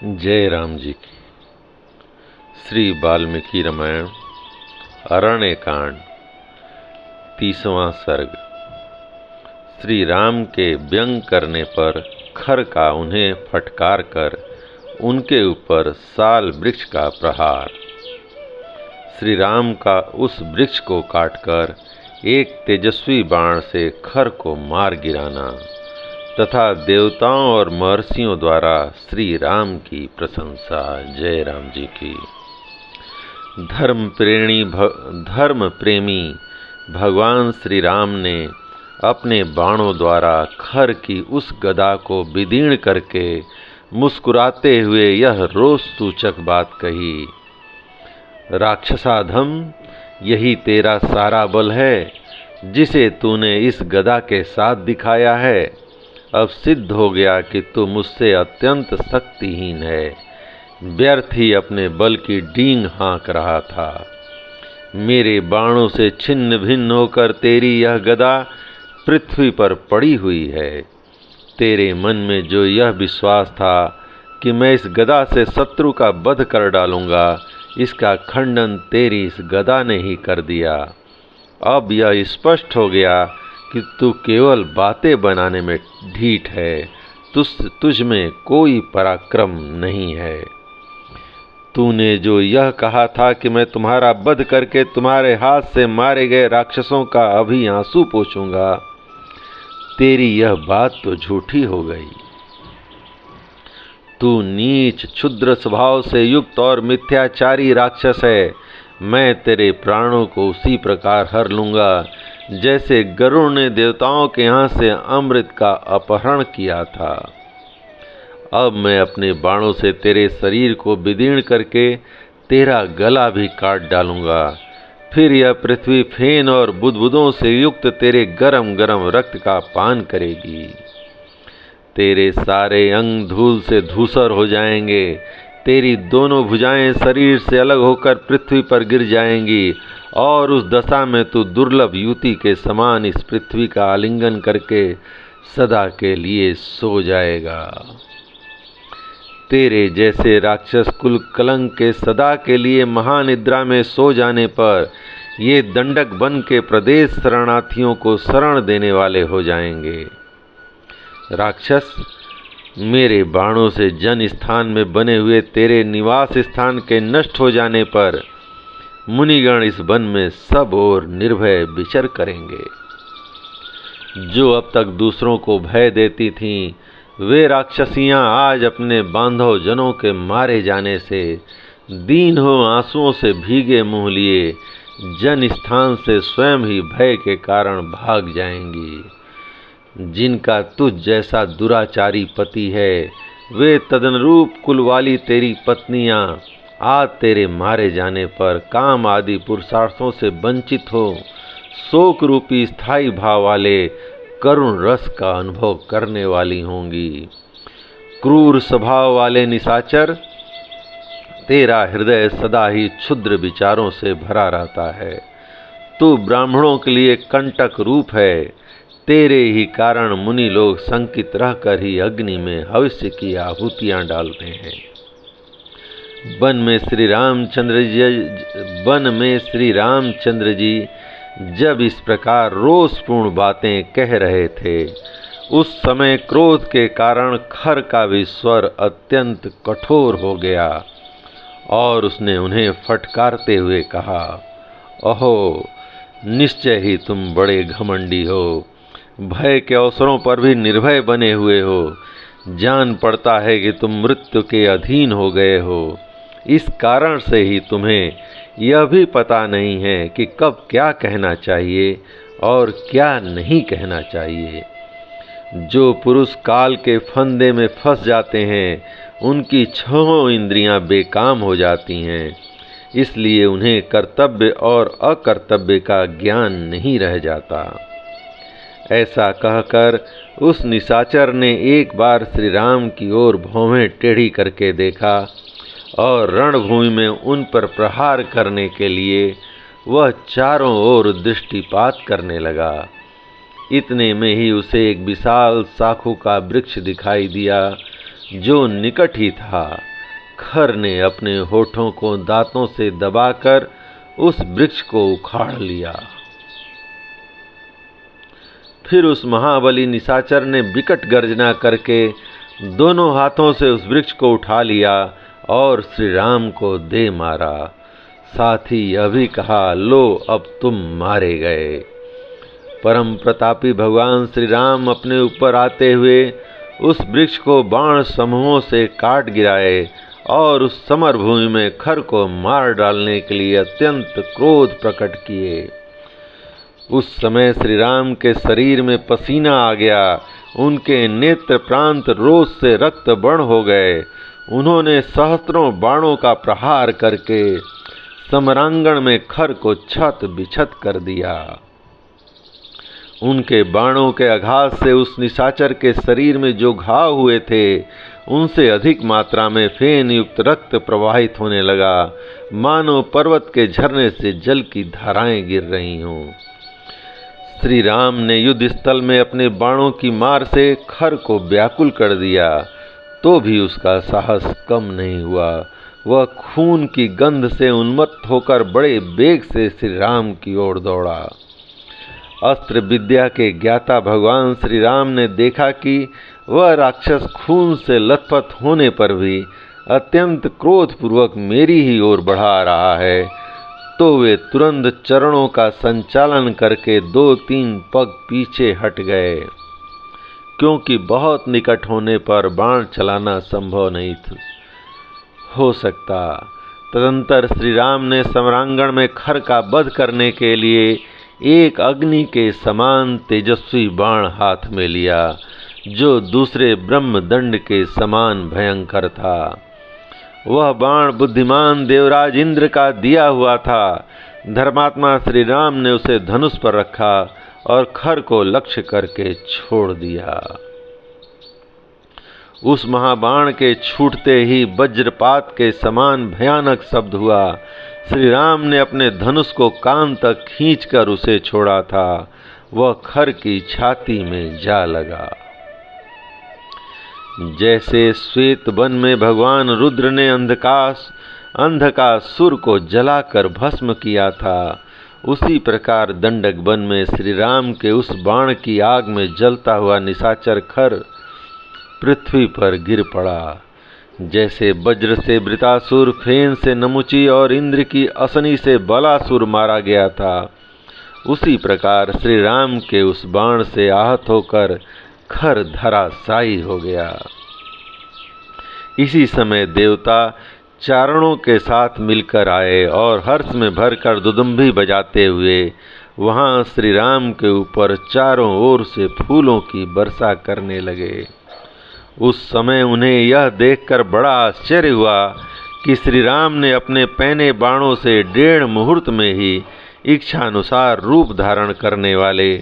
जय राम जी की। श्री वाल्मीकि रामायण अरण्य कांड 30वां सर्ग। श्री राम के व्यंग करने पर खर का उन्हें फटकार कर उनके ऊपर साल वृक्ष का प्रहार। श्री राम का उस वृक्ष को काटकर एक तेजस्वी बाण से खर को मार गिराना तथा देवताओं और महर्षियों द्वारा श्री राम की प्रशंसा। जय राम जी की। धर्म प्रेमी भगवान श्री राम ने अपने बाणों द्वारा खर की उस गदा को विदीर्ण करके मुस्कुराते हुए यह रोष सूचक बात कही, राक्षसाधम, यही तेरा सारा बल है जिसे तूने इस गदा के साथ दिखाया है। अब सिद्ध हो गया कि तू मुझसे अत्यंत शक्तिहीन है। व्यर्थ ही अपने बल की डींग हाँक रहा था। मेरे बाणों से छिन्न भिन्न होकर तेरी यह गदा पृथ्वी पर पड़ी हुई है। तेरे मन में जो यह विश्वास था कि मैं इस गदा से शत्रु का वध कर डालूंगा, इसका खंडन तेरी इस गदा ने ही कर दिया। अब यह स्पष्ट हो गया कि तू केवल बातें बनाने में ढीठ है, तुझ में कोई पराक्रम नहीं है। तूने जो यह कहा था कि मैं तुम्हारा वध करके तुम्हारे हाथ से मारे गए राक्षसों का अभी आंसू पोंछूंगा, तेरी यह बात तो झूठी हो गई। तू नीच क्षुद्र स्वभाव से युक्त और मिथ्याचारी राक्षस है। मैं तेरे प्राणों को उसी प्रकार हर लूंगा जैसे गरुड़ ने देवताओं के यहाँ से अमृत का अपहरण किया था। अब मैं अपने बाणों से तेरे शरीर को विदीर्ण करके तेरा गला भी काट डालूंगा। फिर यह पृथ्वी फेन और बुदबुदों से युक्त तेरे गरम गरम रक्त का पान करेगी। तेरे सारे अंग धूल से धूसर हो जाएंगे। तेरी दोनों भुजाएं शरीर से अलग होकर पृथ्वी पर गिर जाएंगी और उस दशा में तू दुर्लभ युवती के समान इस पृथ्वी का आलिंगन करके सदा के लिए सो जाएगा। तेरे जैसे राक्षस कुल कलंक के सदा के लिए महानिद्रा में सो जाने पर ये दंडक बन के प्रदेश शरणार्थियों को शरण देने वाले हो जाएंगे। राक्षस, मेरे बाणों से जन स्थान में बने हुए तेरे निवास स्थान के नष्ट हो जाने पर मुनिगण इस वन में सब ओर निर्भय विचर करेंगे। जो अब तक दूसरों को भय देती थीं, वे राक्षसियां आज अपने बांधव जनों के मारे जाने से दीन हो आंसुओं से भीगे मुंह लिए जन स्थान से स्वयं ही भय के कारण भाग जाएंगी। जिनका तुझ जैसा दुराचारी पति है, वे तदनुरूप कुल वाली तेरी पत्नियां आज तेरे मारे जाने पर काम आदि पुरुषार्थों से वंचित हो शोक रूपी स्थायी भाव वाले करुण रस का अनुभव करने वाली होंगी। क्रूर स्वभाव वाले निशाचर, तेरा हृदय सदा ही क्षुद्र विचारों से भरा रहता है। तू ब्राह्मणों के लिए कंटक रूप है। तेरे ही कारण मुनि लोग संकित रहकर ही अग्नि में हविष्य की आहुतियां डालते हैं। वन में श्री रामचंद्र जी जब इस प्रकार रोषपूर्ण बातें कह रहे थे, उस समय क्रोध के कारण खर का भी स्वर अत्यंत कठोर हो गया और उसने उन्हें फटकारते हुए कहा, अहो, निश्चय ही तुम बड़े घमंडी हो। भय के अवसरों पर भी निर्भय बने हुए हो। जान पड़ता है कि तुम मृत्यु के अधीन हो गए हो। इस कारण से ही तुम्हें यह भी पता नहीं है कि कब क्या कहना चाहिए और क्या नहीं कहना चाहिए। जो पुरुष काल के फंदे में फंस जाते हैं, उनकी छहों इंद्रियां बेकाम हो जाती हैं। इसलिए उन्हें कर्तव्य और अकर्तव्य का ज्ञान नहीं रह जाता। ऐसा कहकर उस निशाचर ने एक बार श्री राम की ओर भौहें टेढ़ी करके देखा और रणभूमि में उन पर प्रहार करने के लिए वह चारों ओर दृष्टिपात करने लगा। इतने में ही उसे एक विशाल शाखों का वृक्ष दिखाई दिया जो निकट ही था। खर ने अपने होठों को दांतों से दबाकर उस वृक्ष को उखाड़ लिया। फिर उस महाबली निशाचर ने विकट गर्जना करके दोनों हाथों से उस वृक्ष को उठा लिया और श्री राम को दे मारा। साथ ही यह भी कहा, लो अब तुम मारे गए। परम प्रतापी भगवान श्री राम अपने ऊपर आते हुए उस वृक्ष को बाण समूहों से काट गिराए और उस समर भूमि में खर को मार डालने के लिए अत्यंत क्रोध प्रकट किए। उस समय श्री राम के शरीर में पसीना आ गया, उनके नेत्र प्रांत रोष से रक्त वर्ण हो गए। उन्होंने सहस्त्रों बाणों का प्रहार करके समरांगण में खर को छत बिछत कर दिया। उनके बाणों के आघात से उस निशाचर के शरीर में जो घाव हुए थे उनसे अधिक मात्रा में फेन युक्त रक्त प्रवाहित होने लगा, मानो पर्वत के झरने से जल की धाराएं गिर रही हों। श्री राम ने युद्ध स्थल में अपने बाणों की मार से खर को व्याकुल कर दिया, तो भी उसका साहस कम नहीं हुआ। वह खून की गंध से उन्मत्त होकर बड़े वेग से श्री राम की ओर दौड़ा। अस्त्र विद्या के ज्ञाता भगवान श्री राम ने देखा कि वह राक्षस खून से लथपथ होने पर भी अत्यंत क्रोधपूर्वक मेरी ही ओर बढ़ा रहा है, तो वे तुरंत चरणों का संचालन करके 2-3 पग पीछे हट गए, क्योंकि बहुत निकट होने पर बाण चलाना संभव नहीं हो सकता। तदंतर श्री राम ने समरांगण में खर का वध करने के लिए एक अग्नि के समान तेजस्वी बाण हाथ में लिया, जो दूसरे ब्रह्मदंड के समान भयंकर था। वह बाण बुद्धिमान देवराज इंद्र का दिया हुआ था। धर्मात्मा श्री राम ने उसे धनुष पर रखा और खर को लक्ष्य करके छोड़ दिया। उस महाबाण के छूटते ही वज्रपात के समान भयानक शब्द हुआ। श्री राम ने अपने धनुष को कान तक खींचकर उसे छोड़ा था, वह खर की छाती में जा लगा। जैसे श्वेत वन में भगवान रुद्र ने अंधकासुर को जलाकर भस्म किया था, उसी प्रकार दंडक वन में श्री राम के उस बाण की आग में जलता हुआ निशाचर खर पृथ्वी पर गिर पड़ा। जैसे वज्र से वृतासुर, फेन से नमुची और इंद्र की असनी से बलासुर मारा गया था, उसी प्रकार श्री राम के उस बाण से आहत होकर खर धराशायी हो गया। इसी समय देवता चारणों के साथ मिलकर आए और हर्ष में भरकर दुदुम्भी बजाते हुए वहां श्री राम के ऊपर चारों ओर से फूलों की वर्षा करने लगे। उस समय उन्हें यह देखकर बड़ा आश्चर्य हुआ कि श्री राम ने अपने पहने बाणों से 1.5 मुहूर्त में ही इच्छानुसार रूप धारण करने वाले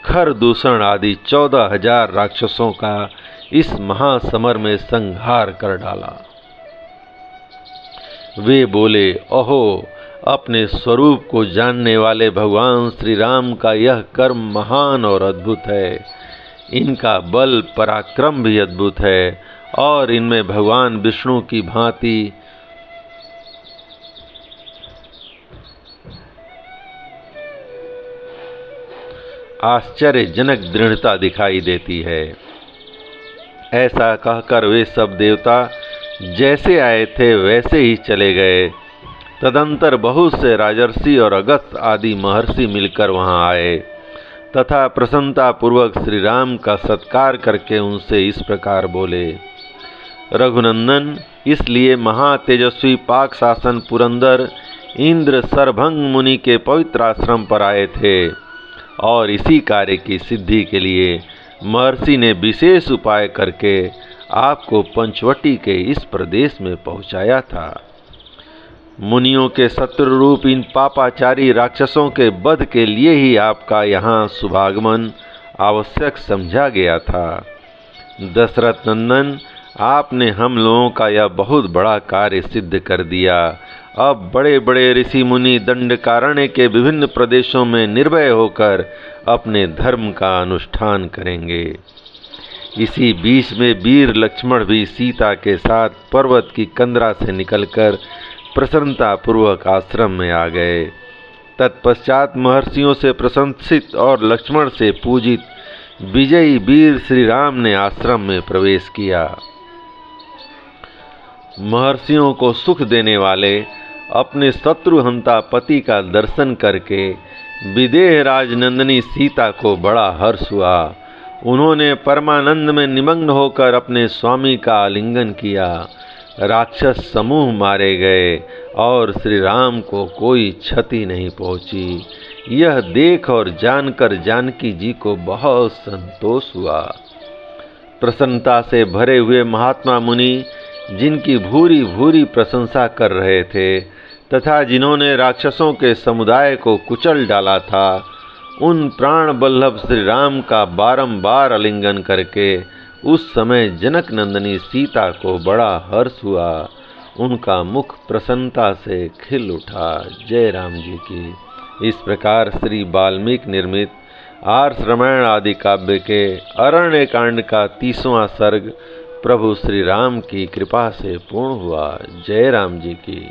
खर दूषण आदि 14,000 राक्षसों का इस महासमर में संहार कर डाला। वे बोले, अहो, अपने स्वरूप को जानने वाले भगवान श्री राम का यह कर्म महान और अद्भुत है। इनका बल पराक्रम भी अद्भुत है और इनमें भगवान विष्णु की भांति आश्चर्यजनक दृढ़ता दिखाई देती है। ऐसा कहकर वे सब देवता जैसे आए थे वैसे ही चले गए। तदंतर बहुत से राजर्षि और अगस्त्य आदि महर्षि मिलकर वहां आए तथा प्रसन्नता पूर्वक श्री राम का सत्कार करके उनसे इस प्रकार बोले, रघुनंदन, इसलिए महातेजस्वी पाक शासन पुरंदर इंद्र सरभंग मुनि के पवित्र आश्रम पर आए थे और इसी कार्य की सिद्धि के लिए महर्षि ने विशेष उपाय करके आपको पंचवटी के इस प्रदेश में पहुंचाया था। मुनियों के शत्रु रूप इन पापाचारी राक्षसों के वध के लिए ही आपका यहाँ शुभागमन आवश्यक समझा गया था। दशरथ नंदन, आपने हम लोगों का यह बहुत बड़ा कार्य सिद्ध कर दिया। अब बड़े बड़े ऋषि मुनि दंडकारण्य के विभिन्न प्रदेशों में निर्भय होकर अपने धर्म का अनुष्ठान करेंगे। इसी बीच में वीर लक्ष्मण भी सीता के साथ पर्वत की कंदरा से निकलकर प्रसन्नतापूर्वक आश्रम में आ गए। तत्पश्चात महर्षियों से प्रशंसित और लक्ष्मण से पूजित विजयी वीर श्री राम ने आश्रम में प्रवेश किया। महर्षियों को सुख देने वाले अपने शत्रुहंता पति का दर्शन करके विदेह राजनंदिनी सीता को बड़ा हर्ष हुआ। उन्होंने परमानंद में निमग्न होकर अपने स्वामी का आलिंगन किया। राक्षस समूह मारे गए और श्री राम को कोई क्षति नहीं पहुंची। यह देख और जानकर जानकी जी को बहुत संतोष हुआ। प्रसन्नता से भरे हुए महात्मा मुनि, जिनकी भूरी भूरी प्रशंसा कर रहे थे तथा जिन्होंने राक्षसों के समुदाय को कुचल डाला था, उन प्राण बल्लभ श्री राम का बारंबार आलिंगन करके उस समय जनक नंदिनी सीता को बड़ा हर्ष हुआ। उनका मुख प्रसन्नता से खिल उठा। जय राम जी की। इस प्रकार श्री वाल्मीकि निर्मित आर्ष रामायण आदि काव्य के अरण्य कांड का 30वां सर्ग प्रभु श्री राम की कृपा से पूर्ण हुआ। जय राम जी की।